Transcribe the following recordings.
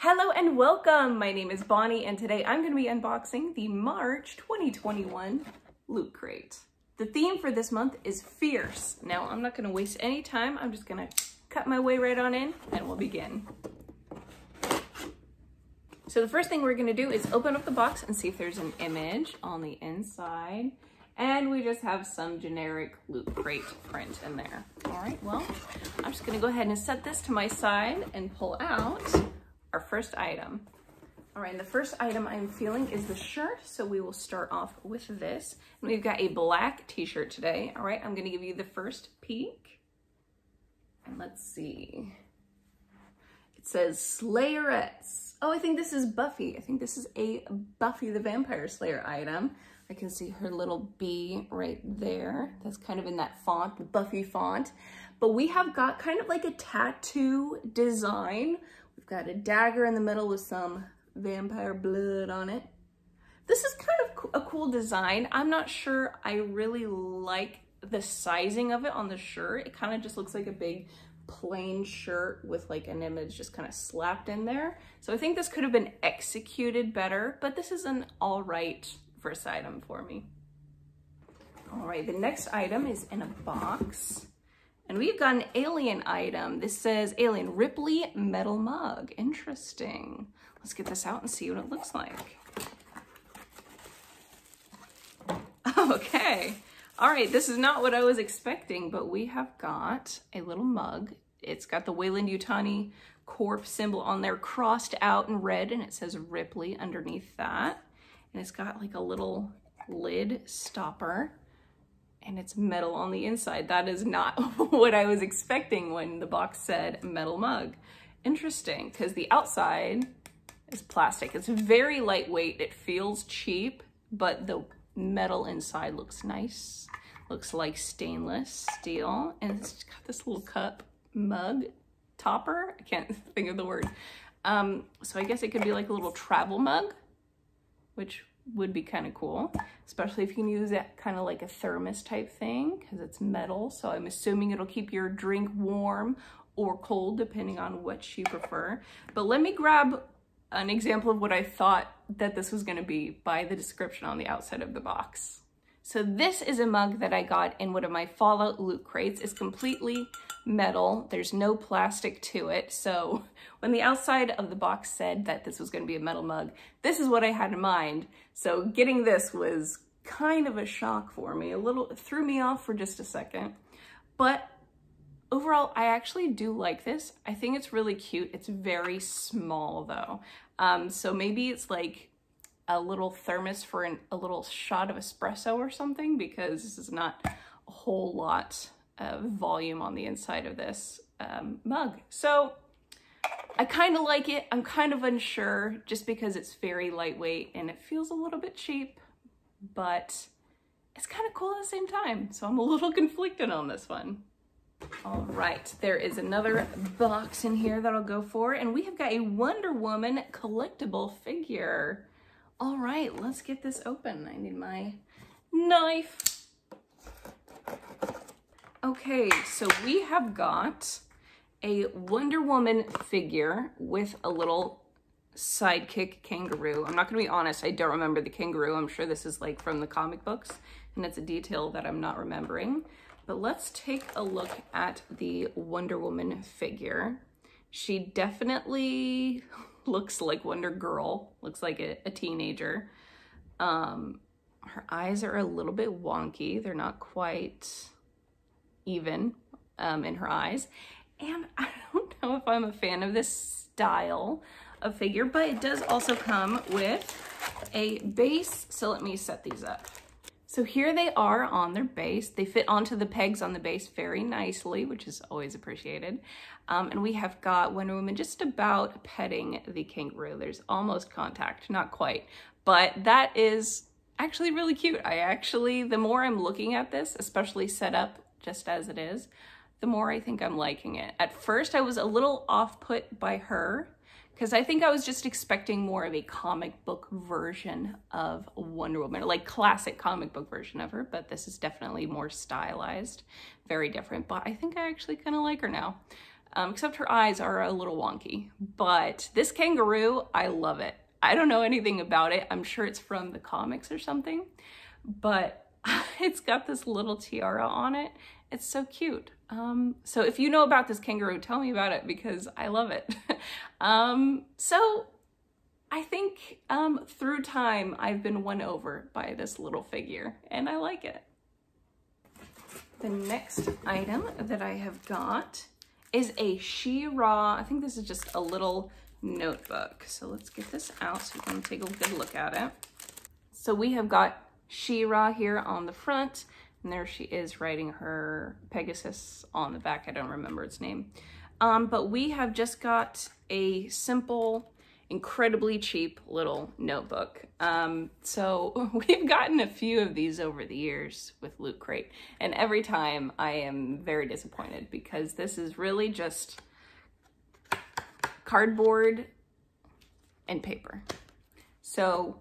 Hello and welcome! My name is Bonnie and today I'm going to be unboxing the March 2021 Loot Crate. The theme for this month is fierce. Now I'm not going to waste any time, I'm just going to cut my way right on in and we'll begin. So the first thing we're going to do is open up the box and see if there's an image on the inside. And we just have some generic Loot Crate print in there. All right, well, I'm just going to go ahead and set this to my side and pull out our first item. All right, and the first item I'm feeling is the shirt, so we will start off with this. And we've got a black t-shirt today. All right, I'm gonna give you the first peek. And let's see. It says Slayerettes. Oh, I think this is Buffy. I think this is a Buffy the Vampire Slayer item. I can see her little bee right there. That's kind of in that font, the Buffy font. But we have got kind of like a tattoo design. We've got a dagger in the middle with some vampire blood on it. This is kind of a cool design. I'm not sure I really like the sizing of it on the shirt. It kind of just looks like a big plain shirt with like an image just kind of slapped in there. So I think this could have been executed better, but this is an all right first item for me. All right, the next item is in a box. And we've got an alien item. This says Alien Ripley Metal Mug. Interesting. Let's get this out and see what it looks like. Okay. All right, this is not what I was expecting, but we have got a little mug. It's got the Weyland-Yutani Corp symbol on there crossed out in red, and it says Ripley underneath that. And it's got like a little lid stopper. And it's metal on the inside. That is not what I was expecting when the box said metal mug. Interesting, because the outside is plastic. It's very lightweight. It feels cheap, but the metal inside looks nice. Looks like stainless steel. And it's got this little cup mug topper. I can't think of the word. So I guess it could be like a little travel mug, which would be kind of cool, especially if you can use it kind of like a thermos type thing because it's metal. So I'm assuming it'll keep your drink warm or cold depending on what you prefer. But let me grab an example of what I thought that this was going to be by the description on the outside of the box. So this is a mug that I got in one of my Fallout Loot Crates. It's completely metal. There's no plastic to it. So when the outside of the box said that this was going to be a metal mug, this is what I had in mind. So getting this was kind of a shock for me. It threw me off for just a second. But overall, I actually do like this. I think it's really cute. It's very small though. So maybe it's like a little thermos for a little shot of espresso or something, because this is not a whole lot of volume on the inside of this mug. So I kind of like it. I'm kind of unsure just because it's very lightweight and it feels a little bit cheap, but it's kind of cool at the same time. So I'm a little conflicted on this one. All right, there is another box in here that I'll go for, and we have got a Wonder Woman collectible figure. All right, let's get this open. I need my knife. Okay, so we have got a Wonder Woman figure with a little sidekick kangaroo. I'm not gonna be honest, I don't remember the kangaroo. I'm sure this is like from the comic books, and it's a detail that I'm not remembering. But let's take a look at the Wonder Woman figure. She definitely looks like Wonder Girl, looks like a teenager. Her eyes are a little bit wonky. They're not quite even in her eyes. And I don't know if I'm a fan of this style of figure, but it does also come with a base. So let me set these up. So here they are on their base. They fit onto the pegs on the base very nicely, which is always appreciated. And we have got Wonder Woman just about petting the kangaroo. There's almost contact, not quite, but that is actually really cute. The more I'm looking at this, especially set up just as it is, the more I think I'm liking it. At first, I was a little off-put by her because I think I was just expecting more of a comic book version of Wonder Woman, like classic comic book version of her, but this is definitely more stylized, very different, but I think I actually kind of like her now. except her eyes are a little wonky. But this kangaroo, I love it. I don't know anything about it. I'm sure it's from the comics or something, but it's got this little tiara on it. It's so cute. So if you know about this kangaroo, tell me about it because I love it. So I think through time, I've been won over by this little figure and I like it. The next item that I have got is a Shera. I think this is just a little notebook. So let's get this out so you can take a good look at it. So we have got Shera here on the front, and there she is riding her Pegasus on the back. I don't remember its name. But we have just got a simple, incredibly cheap little notebook. So we've gotten a few of these over the years with Loot Crate, and every time I am very disappointed because this is really just cardboard and paper. So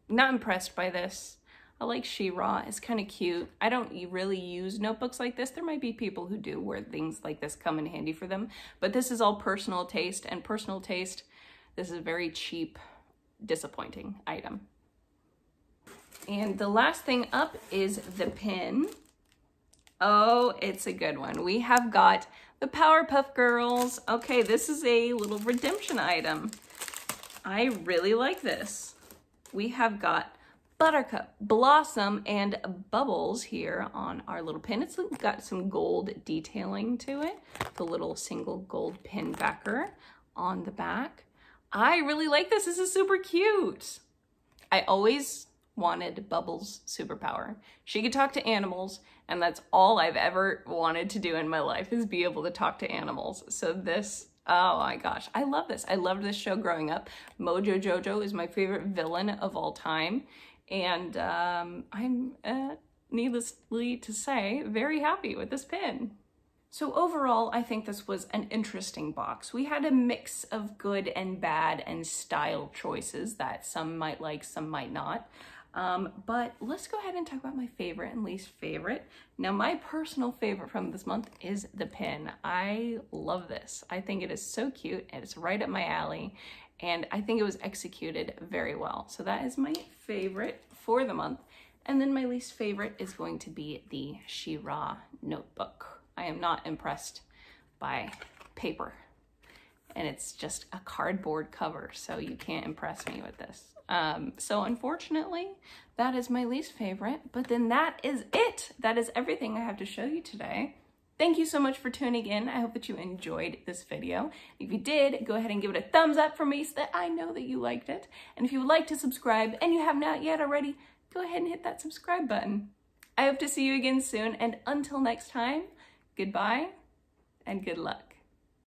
not impressed by this. I like Shera, it's kind of cute. I don't really use notebooks like this. There might be people who do where things like this come in handy for them, but this is all personal taste, and personal taste, this is a very cheap, disappointing item. And the last thing up is the pin. Oh, it's a good one. We have got the Powerpuff Girls. Okay, this is a little redemption item. I really like this. We have got Buttercup, Blossom, and Bubbles here on our little pin. It's got some gold detailing to it. The little single gold pin backer on the back. I really like this. This is super cute. I always wanted Bubbles' superpower. She could talk to animals, and that's all I've ever wanted to do in my life is be able to talk to animals. So this, oh my gosh, I love this. I loved this show growing up. Mojo Jojo is my favorite villain of all time. And I'm, needlessly to say, very happy with this pin. So overall, I think this was an interesting box. We had a mix of good and bad and style choices that some might like, some might not. But let's go ahead and talk about my favorite and least favorite. Now, my personal favorite from this month is the pin. I love this. I think it is so cute and it's right up my alley. And I think it was executed very well. So that is my favorite for the month. And then my least favorite is going to be the Shera notebook. I am not impressed by paper. And it's just a cardboard cover, so you can't impress me with this. So unfortunately, that is my least favorite, but then that is it. That is everything I have to show you today. Thank you so much for tuning in. I hope that you enjoyed this video. If you did, go ahead and give it a thumbs up for me so that I know that you liked it. And if you would like to subscribe and you have not yet already, go ahead and hit that subscribe button. I hope to see you again soon, and until next time, goodbye and good luck.